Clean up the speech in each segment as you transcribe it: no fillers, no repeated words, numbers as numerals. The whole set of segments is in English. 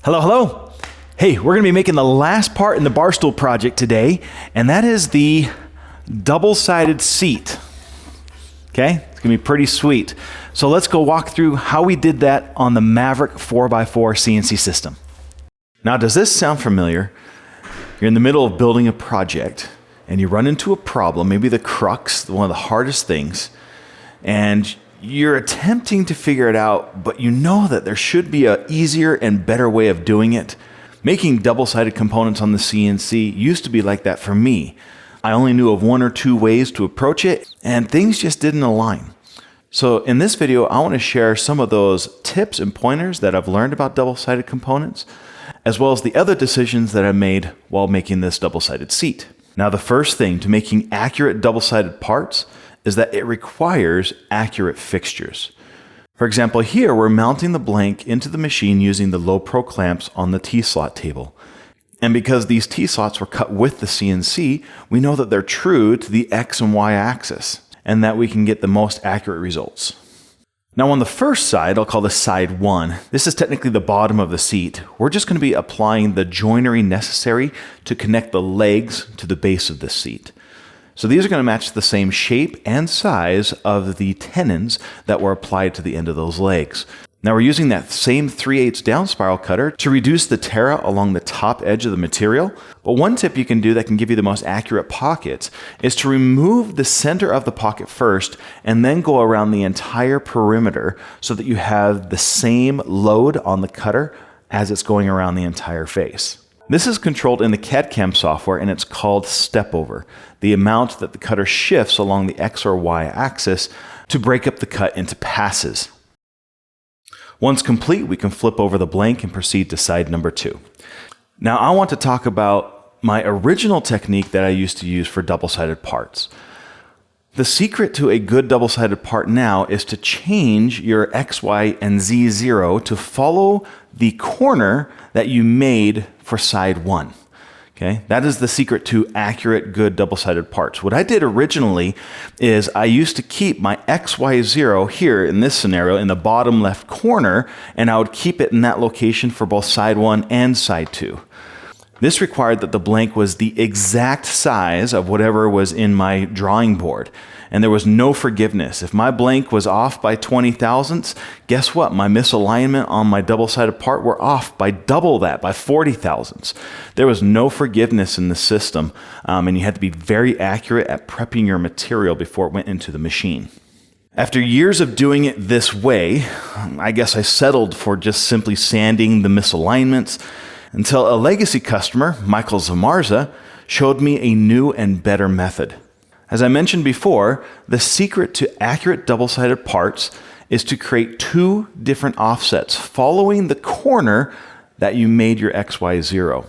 Hello, hello. Hey, we're going to be making the last part in the bar stool project today, and that is the double-sided seat. Okay, it's going to be pretty sweet. So let's go walk through how we did that on the Maverick 4x4 CNC system. Now, does this sound familiar? You're in the middle of building a project, and you run into a problem, maybe the crux, one of the hardest things, and you're attempting to figure it out, but you know that there should be an easier and better way of doing it. Making double-sided components on the CNC used to be like that for me. I only knew of one or two ways to approach it, and things just didn't align. So in this video, I want to share some of those tips and pointers that I've learned about double-sided components, as well as the other decisions that I made while making this double-sided seat. Now, the first thing to making accurate double-sided parts is that it requires accurate fixtures. For example, here we're mounting the blank into the machine using the low pro clamps on the T-slot table. And because these T-slots were cut with the CNC, we know that they're true to the X and Y axis, and that we can get the most accurate results. Now on the first side, I'll call this side 1. This is technically the bottom of the seat. We're just going to be applying the joinery necessary to connect the legs to the base of the seat. So these are going to match the same shape and size of the tenons that were applied to the end of those legs. Now we're using that same 3/8 down spiral cutter to reduce the tear out along the top edge of the material. But one tip you can do that can give you the most accurate pockets is to remove the center of the pocket first and then go around the entire perimeter so that you have the same load on the cutter as it's going around the entire face. This is controlled in the CAD/CAM software, and it's called step over, the amount that the cutter shifts along the X or Y axis to break up the cut into passes. Once complete, we can flip over the blank and proceed to side number 2. Now, I want to talk about my original technique that I used to use for double-sided parts. The secret to a good double-sided part now is to change your X, Y, and Z0 to follow the corner that you made for side 1. Okay, that is the secret to accurate, good double-sided parts. What I did originally is I used to keep my XY0 here in this scenario in the bottom left corner, and I would keep it in that location for both side 1 and side 2. This required that the blank was the exact size of whatever was in my drawing board, and there was no forgiveness. If my blank was off by 20 thousandths, guess what? My misalignment on my double-sided part were off by double that, by 40 thousandths. There was no forgiveness in the system, and you had to be very accurate at prepping your material before it went into the machine. After years of doing it this way, I guess I settled for just simply sanding the misalignments, until a legacy customer, Michael Zamarza, showed me a new and better method. As I mentioned before, the secret to accurate double-sided parts is to create 2 different offsets following the corner that you made your XY0.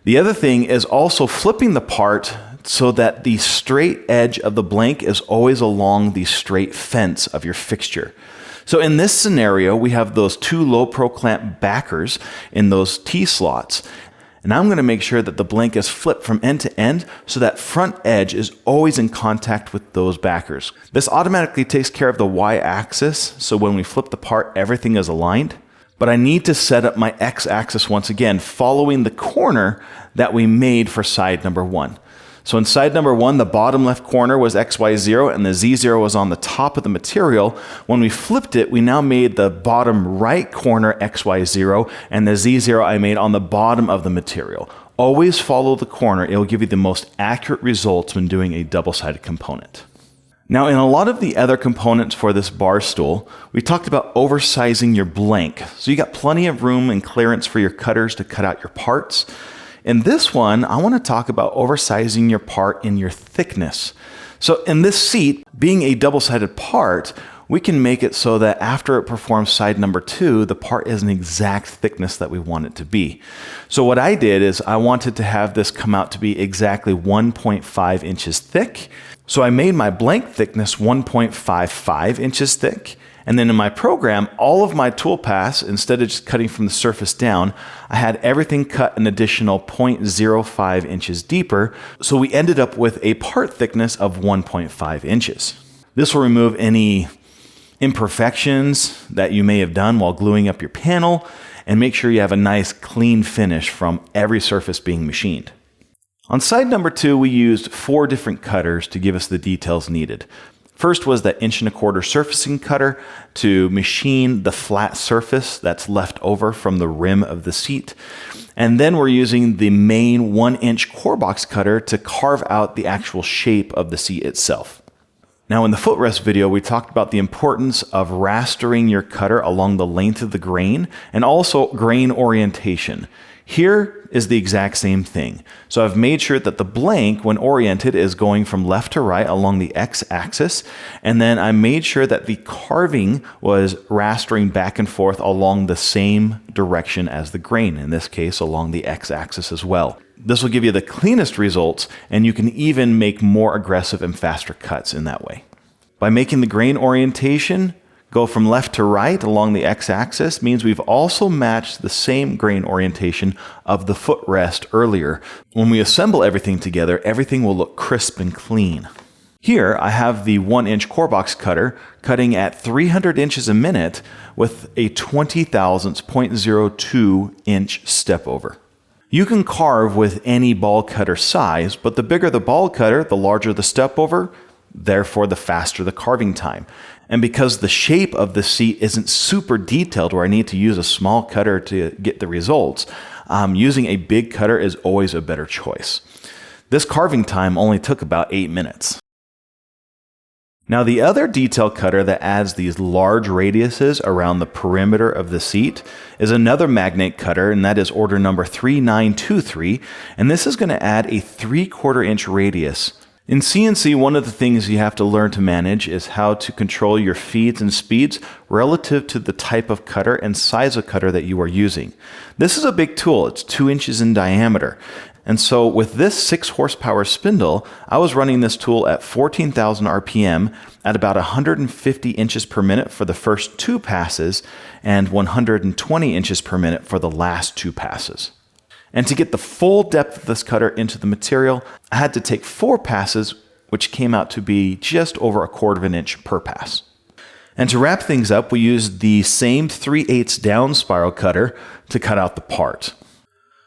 The other thing is also flipping the part so that the straight edge of the blank is always along the straight fence of your fixture. So in this scenario, we have those 2 low pro clamp backers in those T-slots. And I'm going to make sure that the blank is flipped from end to end so that front edge is always in contact with those backers. This automatically takes care of the Y-axis, so when we flip the part, everything is aligned. But I need to set up my X-axis once again, following the corner that we made for side number 1. So in side number 1, the bottom left corner was XY0 and the Z0 was on the top of the material. When we flipped it, we now made the bottom right corner XY0 and the Z0 I made on the bottom of the material. Always follow the corner. It will give you the most accurate results when doing a double-sided component. Now, in a lot of the other components for this bar stool, we talked about oversizing your blank. So you got plenty of room and clearance for your cutters to cut out your parts. In this one, I want to talk about oversizing your part in your thickness. So in this seat, being a double-sided part, we can make it so that after it performs side number 2, the part is an exact thickness that we want it to be. So what I did is I wanted to have this come out to be exactly 1.5 inches thick. So I made my blank thickness 1.55 inches thick. And then in my program, all of my tool paths, instead of just cutting from the surface down, I had everything cut an additional 0.05 inches deeper. So we ended up with a part thickness of 1.5 inches. This will remove any imperfections that you may have done while gluing up your panel, and make sure you have a nice clean finish from every surface being machined. On side number 2, we used 4 different cutters to give us the details needed. First was that 1¼ surfacing cutter to machine the flat surface that's left over from the rim of the seat. And then we're using the main 1-inch core box cutter to carve out the actual shape of the seat itself. Now in the footrest video, we talked about the importance of rastering your cutter along the length of the grain and also grain orientation. Here is the exact same thing. So I've made sure that the blank, when oriented, is going from left to right along the x-axis, and then I made sure that the carving was rastering back and forth along the same direction as the grain, in this case along the x-axis as well. This will give you the cleanest results, and you can even make more aggressive and faster cuts in that way. By making the grain orientation go from left to right along the x-axis means we've also matched the same grain orientation of the footrest earlier. When we assemble everything together, everything will look crisp and clean. Here I have the 1-inch core box cutter cutting at 300 inches a minute with a 0.02 inch step over. You can carve with any ball cutter size, but the bigger the ball cutter, the larger the step over, therefore the faster the carving time. And because the shape of the seat isn't super detailed where I need to use a small cutter to get the results, using a big cutter is always a better choice. This carving time only took about 8 minutes. Now the other detail cutter that adds these large radiuses around the perimeter of the seat is another magnet cutter, and that is order number 3923, and this is going to add a 3/4 inch radius. In CNC, one of the things you have to learn to manage is how to control your feeds and speeds relative to the type of cutter and size of cutter that you are using. This is a big tool. It's 2 inches in diameter. And so with this 6 horsepower spindle, I was running this tool at 14,000 RPM at about 150 inches per minute for the first 2 passes and 120 inches per minute for the last 2 passes. And to get the full depth of this cutter into the material, I had to take 4 passes, which came out to be just over 1/4 inch per pass. And to wrap things up, we used the same 3/8 down spiral cutter to cut out the part.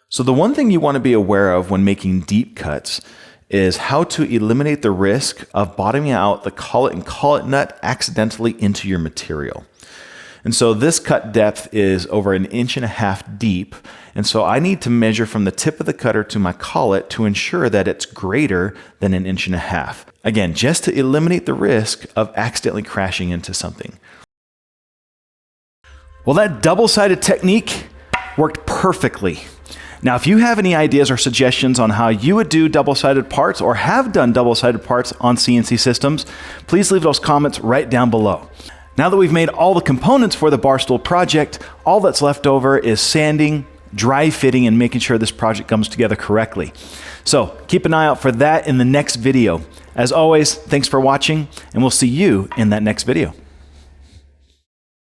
So the one thing you want to be aware of when making deep cuts is how to eliminate the risk of bottoming out the collet and collet nut accidentally into your material. And so this cut depth is over 1.5 inches deep, and so I need to measure from the tip of the cutter to my collet to ensure that it's greater than 1.5 inches. Again, just to eliminate the risk of accidentally crashing into something. Well, that double-sided technique worked perfectly. Now, if you have any ideas or suggestions on how you would do double-sided parts or have done double-sided parts on CNC systems, please leave those comments right down below. Now that we've made all the components for the bar stool project, all that's left over is sanding, dry fitting, and making sure this project comes together correctly. So keep an eye out for that in the next video. As always, thanks for watching, and we'll see you in that next video.